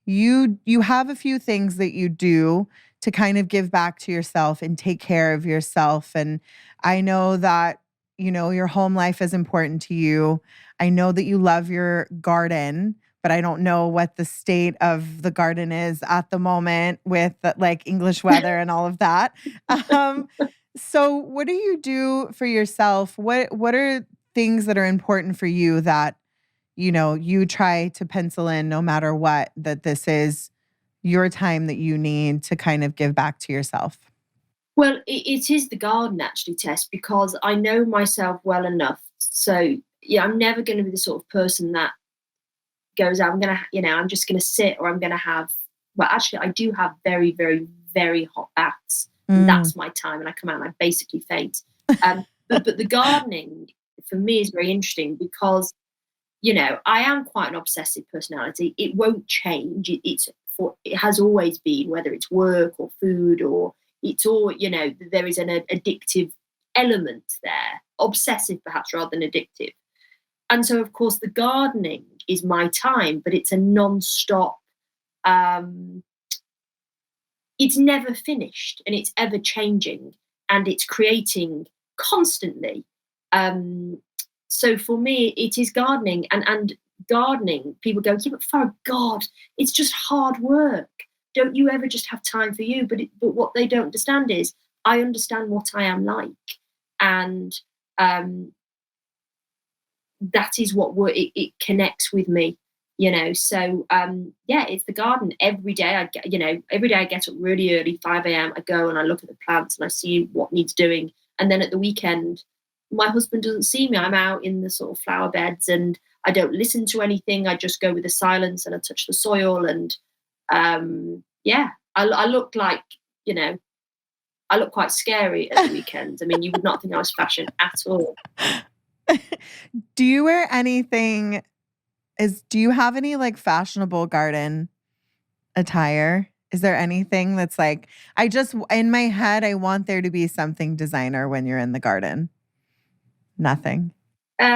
you have a few things that you do to kind of give back to yourself and take care of yourself. And I know that, you know, your home life is important to you. I know that you love your garden, but I don't know what the state of the garden is at the moment with like English weather and all of that. So what do you do for yourself? What are things that are important for you that, you try to pencil in no matter what, that this is your time that you need to kind of give back to yourself? Well, it is the garden actually, Tess, because I know myself well enough. So yeah, I'm never going to be the sort of person that goes, I'm just going to sit, or I'm going to have. Well, actually, I do have very, very, very hot baths. And Mm. that's my time, and I come out and I basically faint. But the gardening for me is very interesting because I am quite an obsessive personality. It won't change. It has always been, whether it's work or food, or it's all, there is an addictive element there, obsessive perhaps rather than addictive. And so, of course, the gardening is my time, but it's a non-stop, um, it's never finished, and it's ever changing, and it's creating constantly. So for me, it is gardening, and gardening. People go, yeah, but for God, it's just hard work. Don't you ever just have time for you? But what they don't understand is I understand what I am like, and that is what it connects with me. So yeah, it's the garden. Every day I get up really early, 5 a.m. I go and I look at the plants and I see what needs doing. And then at the weekend, my husband doesn't see me. I'm out in the sort of flower beds, and I don't listen to anything. I just go with the silence, and I touch the soil. And yeah, I look like, I look quite scary at the weekends. I mean, you would not think I was fashion at all. Do you wear anything do you have any like fashionable garden attire? Is there anything that's like, in my head, I want there to be something designer when you're in the garden? Nothing. No.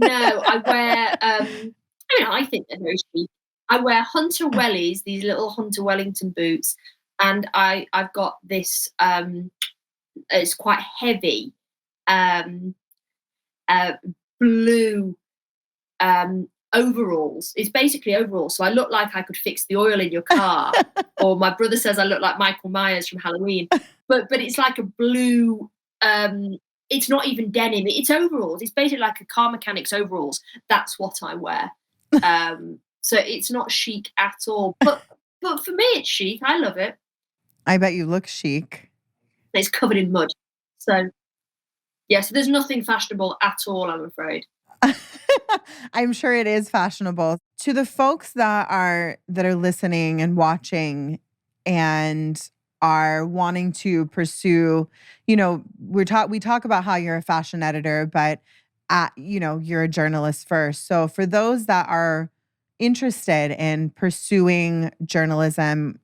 I wear, I think they're very chic. I wear Hunter Wellies, these little Hunter Wellington boots, and I've got this, it's quite heavy, um, uh, blue overalls. It's basically overalls. So I look like I could fix the oil in your car. Or my brother says I look like Michael Myers from Halloween. But it's like a blue, it's not even denim. It's overalls. It's basically like a car mechanic's overalls. That's what I wear. So it's not chic at all. But for me, it's chic. I love it. I bet you look chic. It's covered in mud. So yeah, so there's nothing fashionable at all, I'm afraid. I'm sure it is fashionable. To the folks that are listening and watching and are wanting to pursue, we talk about how you're a fashion editor, but you're a journalist first. So for those that are interested in pursuing journalism,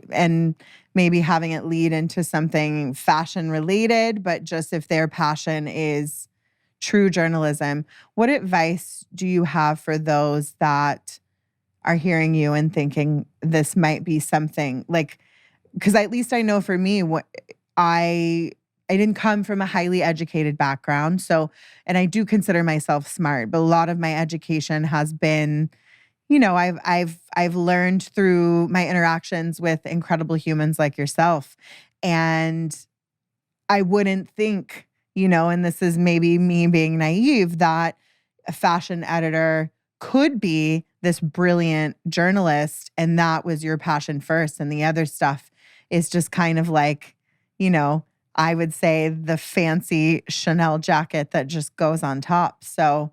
and maybe having it lead into something fashion related, but just if their passion is true journalism, what advice do you have for those that are hearing you and thinking this might be something like, because at least I know for me, what I didn't come from a highly educated background. So, and I do consider myself smart, but a lot of my education has been, I've learned through my interactions with incredible humans like yourself. And I wouldn't think, and this is maybe me being naive, that a fashion editor could be this brilliant journalist and that was your passion first. And the other stuff is just kind of like, I would say the fancy Chanel jacket that just goes on top. So,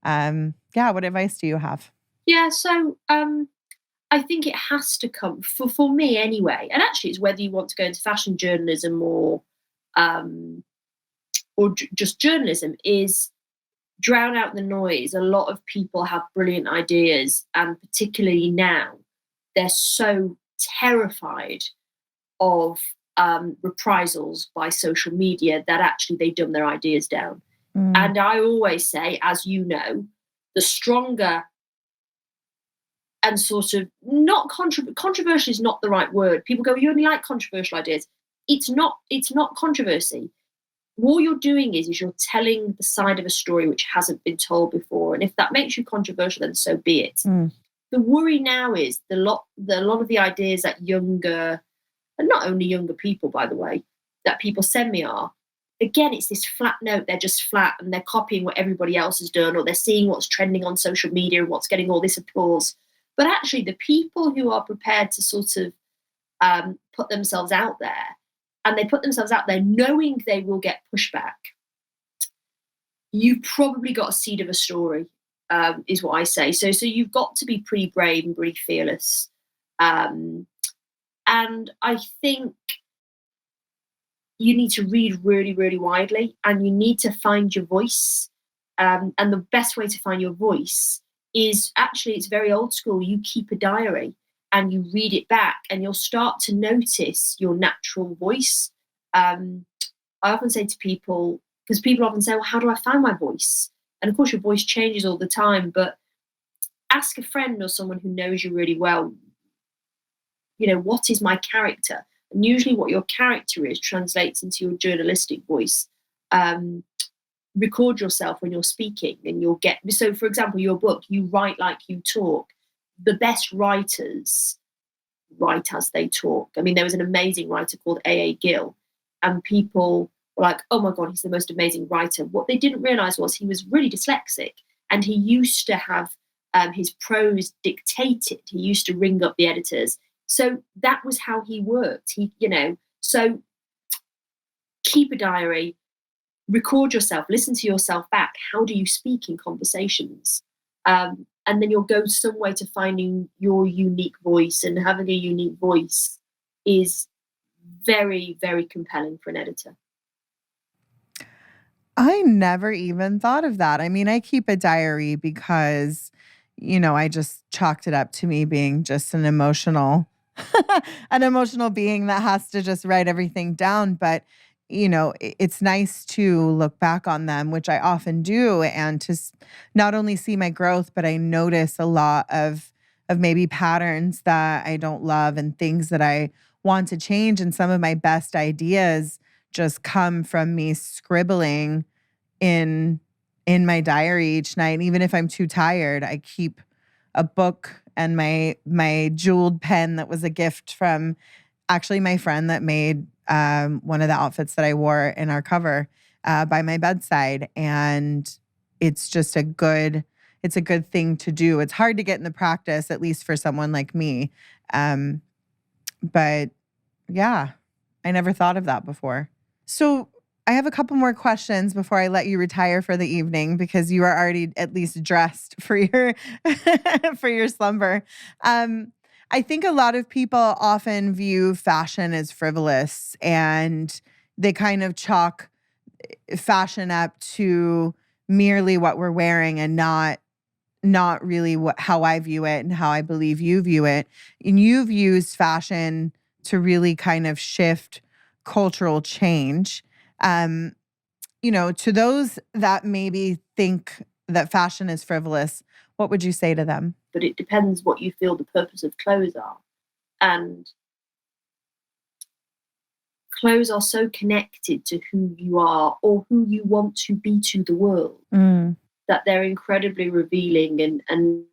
yeah, what advice do you have? Yeah, so I think it has to come for me anyway. And actually, it's whether you want to go into fashion journalism or just journalism, is drown out the noise. A lot of people have brilliant ideas, and particularly now, they're so terrified of reprisals by social media that actually they dumb their ideas down. And I always say, as you know, the stronger and sort of not controversial is not the right word. People go, you only like controversial ideas. It's not controversy. What you're doing is you're telling the side of a story which hasn't been told before. And if that makes you controversial, then so be it. The worry now is a lot of the ideas that younger and not only younger people, by the way, that people send me are, again, it's this flat note. They're just flat and they're copying what everybody else has done, or they're seeing what's trending on social media and what's getting all this applause. But actually, the people who are prepared to sort of put themselves out there, and they put themselves out there knowing they will get pushback, you've probably got a seed of a story, is what I say. So you've got to be pretty brave and pretty fearless. And I think you need to read really, really widely, and you need to find your voice. And the best way to find your voice is actually, it's very old school. You keep a diary and you read it back, and you'll start to notice your natural voice. I often say to people, because people often say, well, how do I find my voice? And of course, your voice changes all the time, but ask a friend or someone who knows you really well, what is my character? And usually what your character is translates into your journalistic voice. Record yourself when you're speaking, and you'll get, so for example, your book, you write like you talk. The best writers write as they talk. I mean, there was an amazing writer called A.A. Gill, and people were like, oh my God, he's the most amazing writer. What they didn't realize was he was really dyslexic, and he used to have his prose dictated. He used to ring up the editors. So that was how he worked. So keep a diary, record yourself, listen to yourself back. How do you speak in conversations? And then you'll go some way to finding your unique voice, and having a unique voice is very, very compelling for an editor. I never even thought of that. I mean, I keep a diary because, I just chalked it up to me being just an emotional being that has to just write everything down. But, it's nice to look back on them, which I often do, and to not only see my growth, but I notice a lot of maybe patterns that I don't love and things that I want to change. And some of my best ideas just come from me scribbling in my diary each night. And even if I'm too tired, I keep a book and my jeweled pen that was a gift from actually my friend that made one of the outfits that I wore in our cover by my bedside. And it's just a good thing to do. It's hard to get in the practice, at least for someone like me. But yeah, I never thought of that before. So I have a couple more questions before I let you retire for the evening, because you are already at least dressed for your for your slumber. I think a lot of people often view fashion as frivolous, and they kind of chalk fashion up to merely what we're wearing, and not really how I view it and how I believe you view it. And you've used fashion to really kind of shift cultural change. To those that maybe think that fashion is frivolous, what would you say to them? But it depends what you feel the purpose of clothes are. And clothes are so connected to who you are or who you want to be to the world, that they're incredibly revealing. And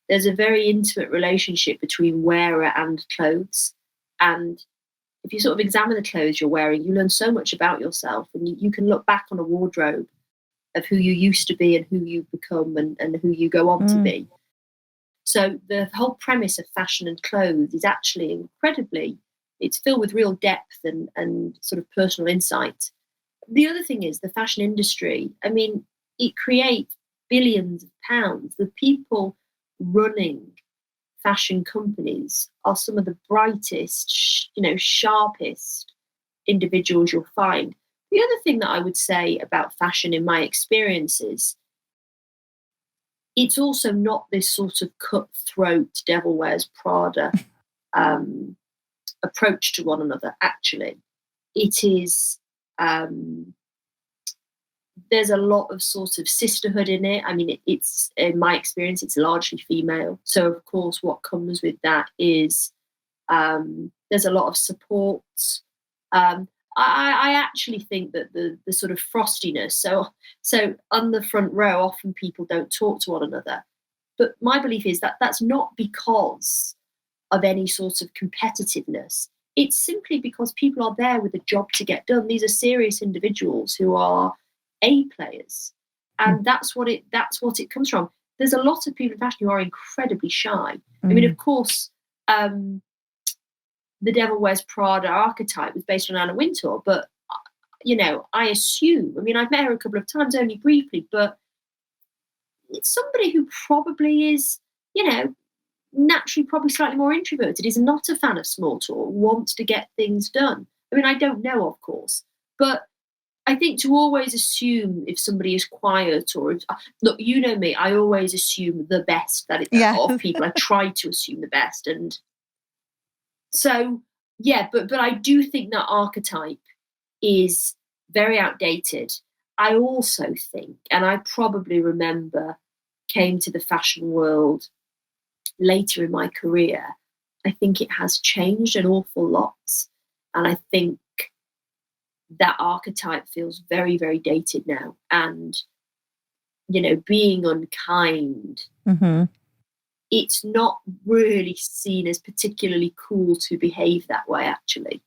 there's a very intimate relationship between wearer and clothes. And if you sort of examine the clothes you're wearing, you learn so much about yourself, and you can look back on a wardrobe of who you used to be and who you've become, and who you go on to be. So the whole premise of fashion and clothes is actually it's filled with real depth and sort of personal insight. The other thing is the fashion industry. I mean, it creates billions of pounds. The people running fashion companies are some of the brightest, sharpest individuals you'll find. The other thing that I would say about fashion in my experiences, it's also not this sort of cutthroat, devil wears Prada approach to one another. Actually, it is, there's a lot of sort of sisterhood in it. I mean, it's in my experience, it's largely female. So of course, what comes with that is there's a lot of support. I actually think that the sort of frostiness, so on the front row, often people don't talk to one another. But my belief is that that's not because of any sort of competitiveness. it's simply because people are there with a job to get done. These are serious individuals who are A players. And that's what it comes from. There's a lot of people in fashion who are incredibly shy. I mean, of course, the Devil Wears Prada archetype was based on Anna Wintour, but I assume, I mean, I've met her a couple of times, only briefly, but it's somebody who probably is, naturally probably slightly more introverted, is not a fan of small talk, wants to get things done. I mean, I don't know, of course, but I think to always assume if somebody is quiet or look, you know me, I always assume the best of people. I try to assume the best, and so but I do think that archetype is very outdated. I also think, and I probably remember, came to the fashion world later in my career, I think it has changed an awful lot. And I think that archetype feels very, very dated now. And, being unkind, it's not really seen as particularly cool to behave that way, actually.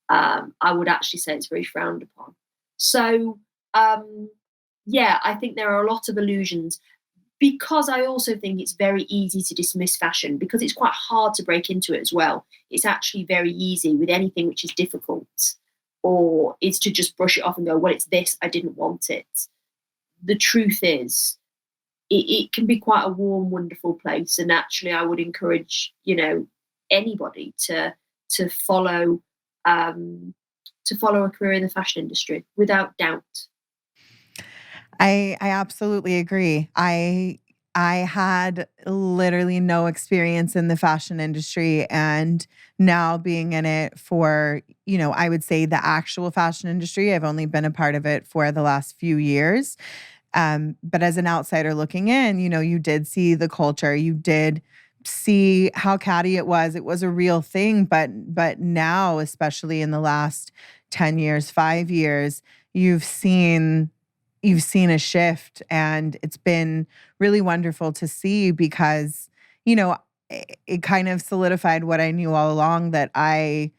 I would actually say it's very frowned upon. So, I think there are a lot of illusions, because I also think it's very easy to dismiss fashion because it's quite hard to break into it as well. It's actually very easy with anything which is difficult, or is to just brush it off and go, well, it's this, I didn't want it. The truth is, it can be quite a warm, wonderful place. And actually, I would encourage, anybody to follow a career in the fashion industry without doubt. I absolutely agree. I had literally no experience in the fashion industry, and now being in it for, I would say the actual fashion industry, I've only been a part of it for the last few years. But as an outsider looking in, you did see the culture, you did see how catty it was. It was a real thing, but now, especially in the last 10 years, 5 years, you've seen a shift, and it's been really wonderful to see because, it kind of solidified what I knew all along, that I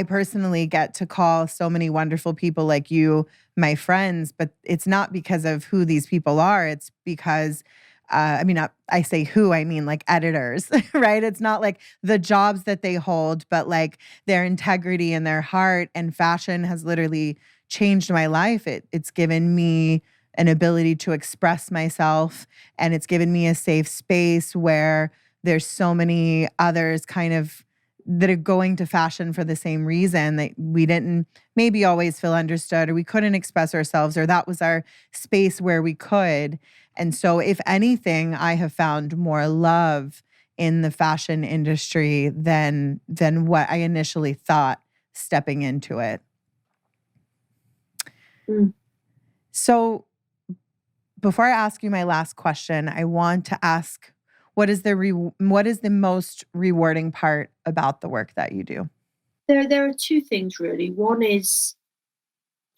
personally get to call so many wonderful people like you my friends, but it's not because of who these people are. It's because, I say who, I mean like editors, right? It's not like the jobs that they hold, but like their integrity and their heart. And fashion has literally changed my life. It's given me an ability to express myself, and it's given me a safe space where there's so many others kind of that are going to fashion for the same reason, that we didn't maybe always feel understood, or we couldn't express ourselves, or that was our space where we could. And so if anything, I have found more love in the fashion industry than what I initially thought stepping into it. So before I ask you my last question, I want to ask, what is the most rewarding part about the work that you do? There are two things really. One is,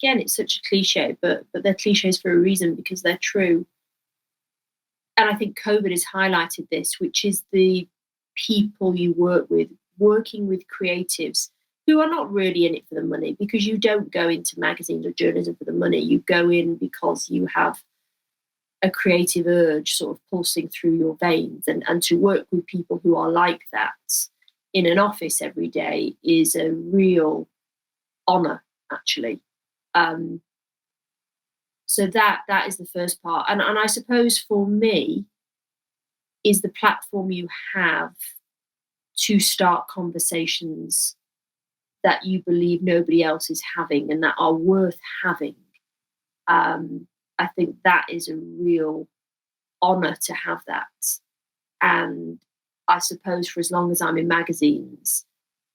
again, it's such a cliche, but they're cliches for a reason, because they're true. And I think COVID has highlighted this, which is the people you work with, working with creatives who are not really in it for the money, because you don't go into magazines or journalism for the money. You go in because you have a creative urge sort of pulsing through your veins, and to work with people who are like that in an office every day is a real honor, actually. So that is the first part. And I suppose for me is the platform you have to start conversations that you believe nobody else is having and that are worth having. I think that is a real honor to have that. And I suppose for as long as I'm in magazines,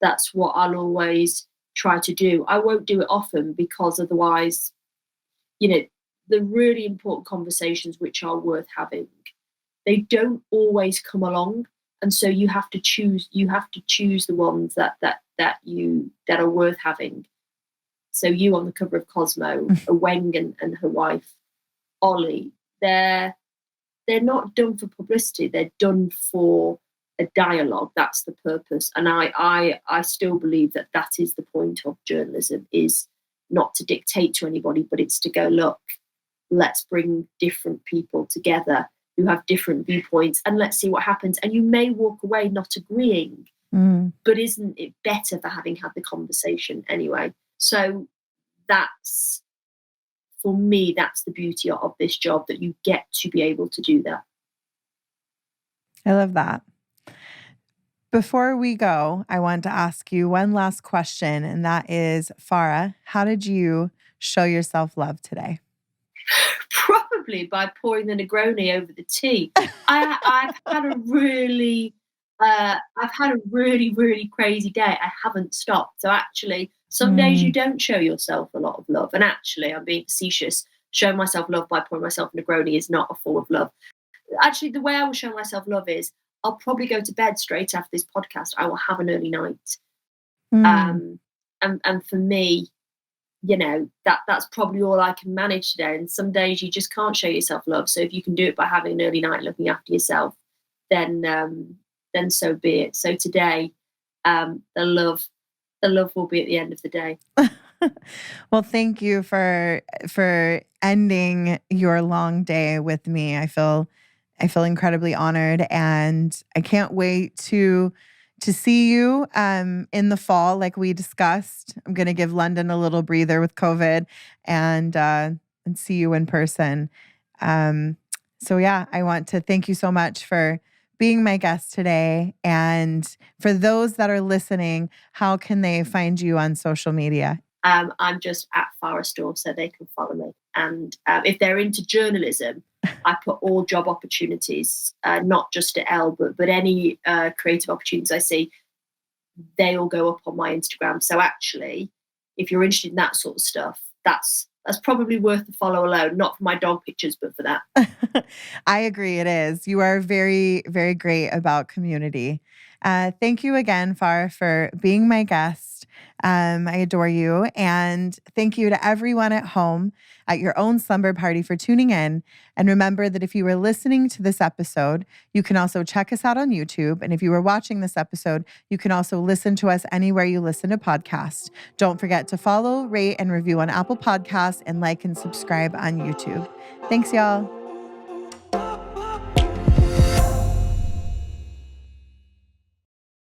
that's what I'll always try to do. I won't do it often, because otherwise, the really important conversations which are worth having, they don't always come along. And so you have to choose the ones that are worth having. So you on the cover of Cosmo, Weng and her wife, Ollie, they're not done for publicity. They're done for a dialogue. That's the purpose. And I still believe that that is the point of journalism, is not to dictate to anybody, but it's to go, look, let's bring different people together who have different viewpoints, and let's see what happens. And you may walk away not agreeing, but isn't it better for having had the conversation anyway? So that's, for me, that's the beauty of this job, that you get to be able to do that. I love that. Before we go, I want to ask you one last question, and that is, Farrah, how did you show yourself love today? Probably by pouring the Negroni over the tea. I've had a really really crazy day. I haven't stopped. So actually, some days you don't show yourself a lot of love. And actually, I'm being facetious. Showing myself love by pouring myself Negroni is not a form of love. Actually, the way I will show myself love is I'll probably go to bed straight after this podcast. I will have an early night. And for me, that's probably all I can manage today. And some days you just can't show yourself love. So if you can do it by having an early night, looking after yourself, then so be it. So today, the love will be at the end of the day. Well, thank you for ending your long day with me. I feel incredibly honored, and I can't wait to see you in the fall, like we discussed. I'm going to give London a little breather with COVID, and see you in person. So yeah, I want to thank you so much for being my guest today. And for those that are listening, how can they find you on social media? I'm just at Farrah Storr, so they can follow me. And if they're into journalism, I put all job opportunities, not just at Elle, but any creative opportunities I see, they all go up on my Instagram. So actually, if you're interested in that sort of stuff, that's probably worth the follow alone, not for my dog pictures, but for that. I agree, it is. You are very, very great about community. Thank you again, Farrah, for being my guest. I adore you. And thank you to everyone at home at your own slumber party for tuning in. And remember that if you were listening to this episode, you can also check us out on YouTube. And if you were watching this episode, you can also listen to us anywhere you listen to podcasts. Don't forget to follow, rate, and review on Apple Podcasts, and like and subscribe on YouTube. Thanks, y'all.